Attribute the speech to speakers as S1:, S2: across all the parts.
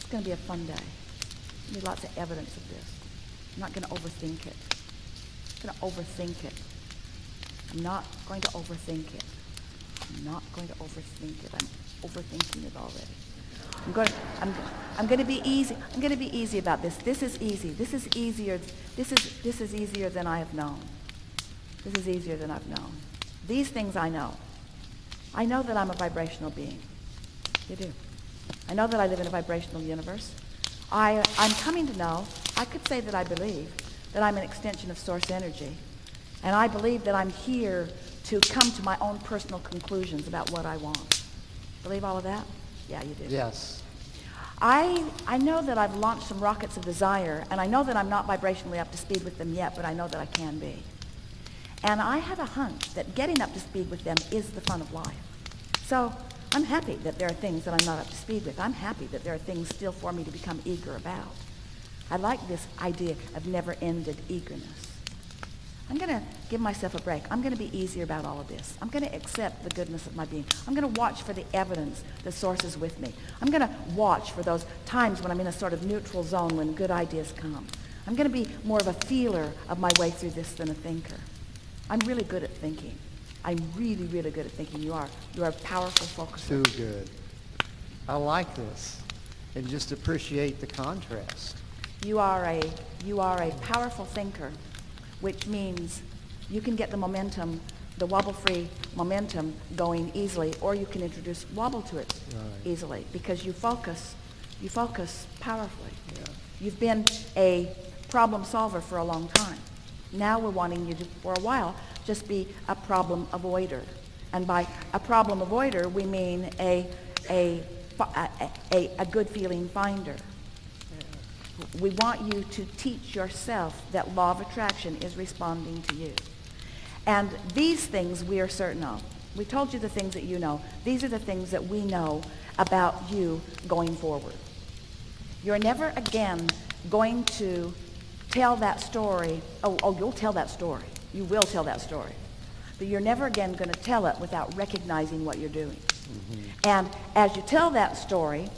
S1: It's going to be a fun day. There'll be lots of evidence of this. I'm not going to overthink it. I'm going to overthink it. I'm not going to overthink it. I'm not going to overthink it. I'm overthinking it already. I'm going to be easy. I'm going to be easy about this. This is easy. This is easier. This is easier than I have known. This is easier than I've known. These things I know. I know that I'm a vibrational being. You do. I know that I live in a vibrational universe. I'm coming to know, I could say that I believe that I'm an extension of source energy. And I believe that I'm here to come to my own personal conclusions about what I want. Believe all of that? Yeah, you do.
S2: Yes.
S1: I know that I've launched some rockets of desire, and I know that I'm not vibrationally up to speed with them yet, but I know that I can be. And I have a hunch that getting up to speed with them is the fun of life. So I'm happy that there are things that I'm not up to speed with. I'm happy that there are things still for me to become eager about. I like this idea of never-ended eagerness. I'm going to give myself a break. I'm going to be easier about all of this. I'm going to accept the goodness of my being. I'm going to watch for the evidence that source is with me. I'm going to watch for those times when I'm in a sort of neutral zone when good ideas come. I'm going to be more of a feeler of my way through this than a thinker. I'm really good at thinking. I'm really, really good at thinking. You are a powerful focuser.
S2: Too good. I like this. And just appreciate the contrast.
S1: You are a powerful thinker, which means you can get the momentum, the wobble-free momentum going easily, or you can introduce wobble to it easily because you focus powerfully.
S2: Yeah.
S1: You've been a problem solver for a long time. Now we're wanting you to, for a while, just be a problem avoider. And by a problem avoider, we mean a good feeling finder. We want you to teach yourself that law of attraction is responding to you. And these things we are certain of. We told you the things that you know. These are the things that we know about you going forward. You're never again going to tell that story. Oh, you'll tell that story. You will tell that story. But you're never again going to tell it without recognizing what you're doing. Mm-hmm. And as you tell that story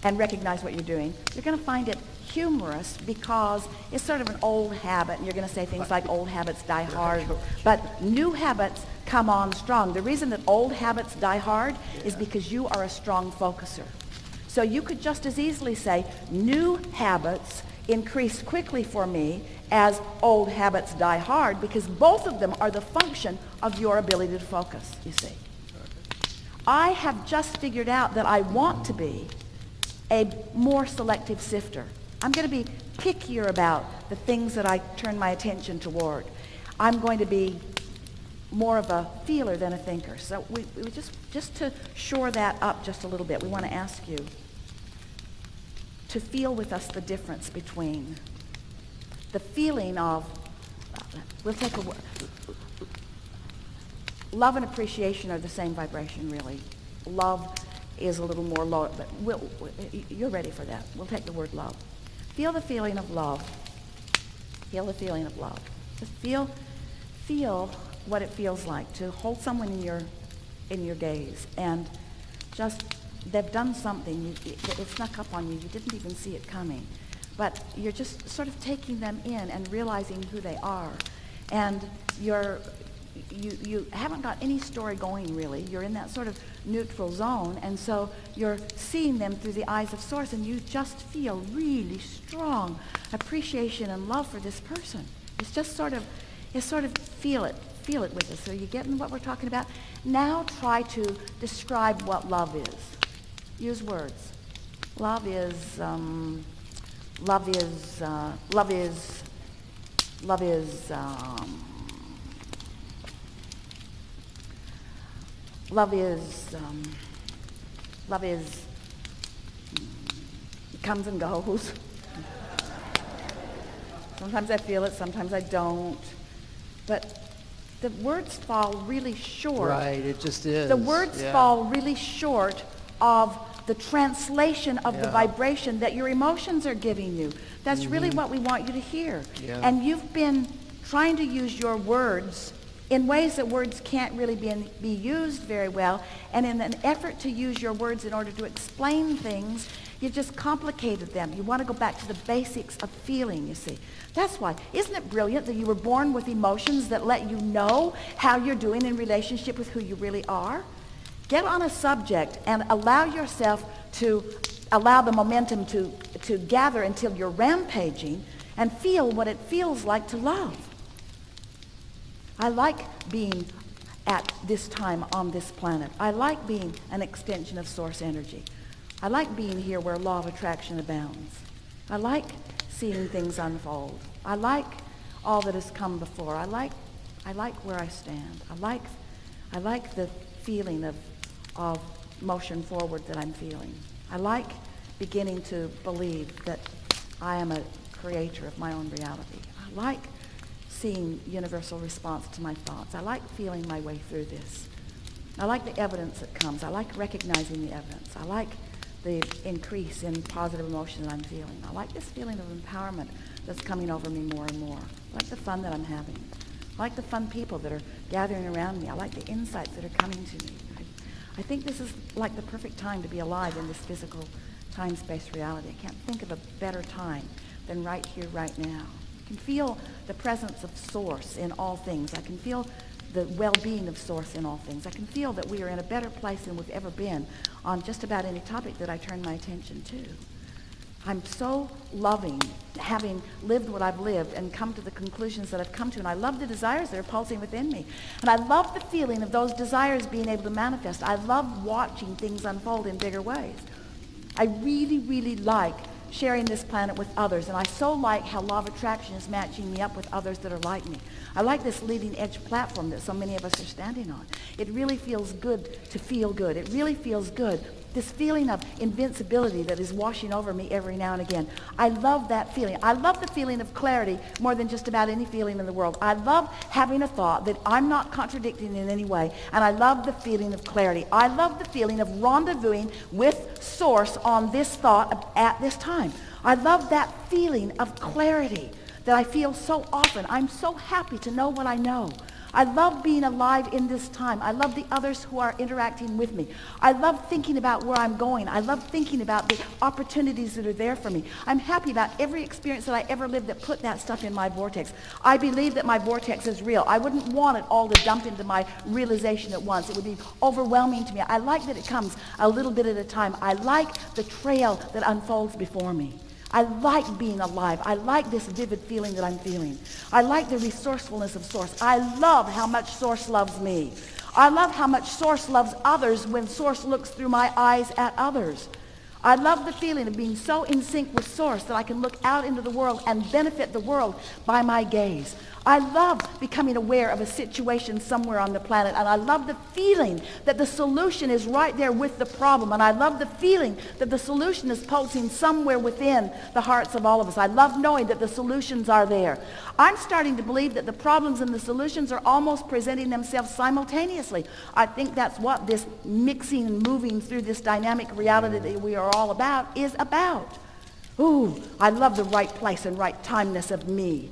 S1: and recognize what you're doing, you're going to find it humorous because it's sort of an old habit, and you're going to say things like old habits die hard, but new habits come on strong. The reason that old habits die hard is because you are a strong focuser. So you could just as easily say new habits increase quickly for me as old habits die hard, because both of them are the function of your ability to focus, you see. I have just figured out that I want to be a more selective sifter. I'm going to be pickier about the things that I turn my attention toward. I'm going to be more of a feeler than a thinker. So we just to shore that up just a little bit, we want to ask you to feel with us the difference between the feeling of, we'll take a word, love and appreciation are the same vibration, really. Love is a little more low, but you're ready for that. We'll take the word love. Feel the feeling of love. Feel the feeling of love. Just feel what it feels like to hold someone in your gaze, and just they've done something. It snuck up on you. You didn't even see it coming, but you're just sort of taking them in and realizing who they are, and you haven't got any story going really. You're in that sort of neutral zone, and so you're seeing them through the eyes of source, and you just feel really strong appreciation and love for this person. It's sort of feel it with us. So you getting what we're talking about? Now try to describe what love is. Use words. Love is it comes and goes. Sometimes I feel it, sometimes I don't. But the words fall really short.
S2: Right, it just is.
S1: The words fall really short of the translation of the vibration that your emotions are giving you. That's really what we want you to hear.
S2: Yeah.
S1: And you've been trying to use your words in ways that words can't really be used very well. And in an effort to use your words in order to explain things, you just complicated them. You want to go back to the basics of feeling, you see. That's why. Isn't it brilliant that you were born with emotions that let you know how you're doing in relationship with who you really are? Get on a subject and allow yourself to allow the momentum to gather until you're rampaging and feel what it feels like to love. I like being at this time on this planet. I like being an extension of source energy. I like being here where law of attraction abounds. I like seeing things unfold. I like all that has come before. I like where I stand. I like the feeling of motion forward that I'm feeling. I like beginning to believe that I am a creator of my own reality. I like seeing universal response to my thoughts. I like feeling my way through this. I like the evidence that comes. I like recognizing the evidence. I like the increase in positive emotion that I'm feeling. I like this feeling of empowerment that's coming over me more and more. I like the fun that I'm having. I like the fun people that are gathering around me. I like the insights that are coming to me. I think this is like the perfect time to be alive in this physical time-space reality. I can't think of a better time than right here, right now. I can feel the presence of Source in all things. I can feel the well-being of Source in all things. I can feel that we are in a better place than we've ever been on just about any topic that I turn my attention to. I'm so loving having lived what I've lived and come to the conclusions that I've come to. And I love the desires that are pulsing within me. And I love the feeling of those desires being able to manifest. I love watching things unfold in bigger ways. I really, really like sharing this planet with others. And I so like how law of attraction is matching me up with others that are like me. I like this leading edge platform that so many of us are standing on. It really feels good to feel good. It really feels good. This feeling of invincibility that is washing over me every now and again. I love that feeling. I love the feeling of clarity more than just about any feeling in the world. I love having a thought that I'm not contradicting in any way. And I love the feeling of clarity. I love the feeling of rendezvousing with Source on this thought at this time. I love that feeling of clarity that I feel so often. I'm so happy to know what I know. I love being alive in this time. I love the others who are interacting with me. I love thinking about where I'm going. I love thinking about the opportunities that are there for me. I'm happy about every experience that I ever lived that put that stuff in my vortex. I believe that my vortex is real. I wouldn't want it all to dump into my realization at once. It would be overwhelming to me. I like that it comes a little bit at a time. I like the trail that unfolds before me. I like being alive. I like this vivid feeling that I'm feeling. I like the resourcefulness of Source. I love how much Source loves me. I love how much Source loves others when Source looks through my eyes at others. I love the feeling of being so in sync with Source that I can look out into the world and benefit the world by my gaze. I love becoming aware of a situation somewhere on the planet, and I love the feeling that the solution is right there with the problem, and I love the feeling that the solution is pulsing somewhere within the hearts of all of us. I love knowing that the solutions are there. I'm starting to believe that the problems and the solutions are almost presenting themselves simultaneously. I think that's what this mixing and moving through this dynamic reality that we are all about is about. Ooh, I love the right place and right timeness of me.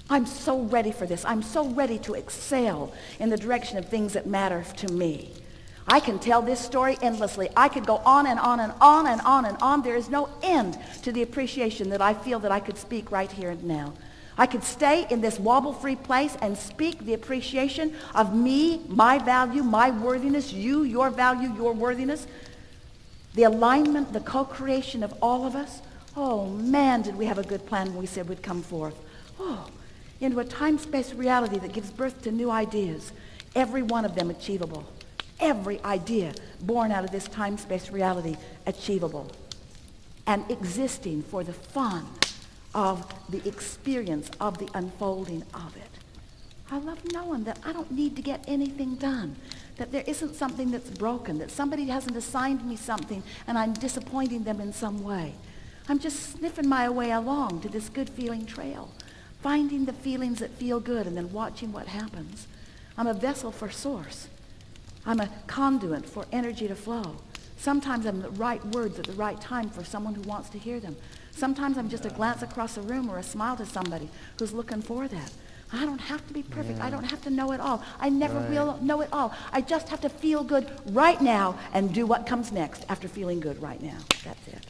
S1: I'm so ready for this. I'm so ready to excel in the direction of things that matter to me. I can tell this story endlessly. I could go on and on and on and on and on. There is no end to the appreciation that I feel that I could speak right here and now. I could stay in this wobble-free place and speak the appreciation of me, my value, my worthiness, you, your value, your worthiness, the alignment, the co-creation of all of us. Oh, man, did we have a good plan when we said we'd come forth. Oh, into a time-space reality that gives birth to new ideas, every one of them achievable. Every idea born out of this time-space reality achievable and existing for the fun of the experience of the unfolding of it. I love knowing that I don't need to get anything done, that there isn't something that's broken, that somebody hasn't assigned me something and I'm disappointing them in some way. I'm just sniffing my way along to this good feeling trail, finding the feelings that feel good and then watching what happens. I'm a vessel for Source. I'm a conduit for energy to flow. Sometimes I'm the right words at the right time for someone who wants to hear them. Sometimes I'm just a glance across a room or a smile to somebody who's looking for that. I don't have to be perfect. I
S2: Yeah.
S1: don't have to know it all. I never
S2: Right.
S1: will know it all. I just have to feel good right now and do what comes next after feeling good right now. That's it.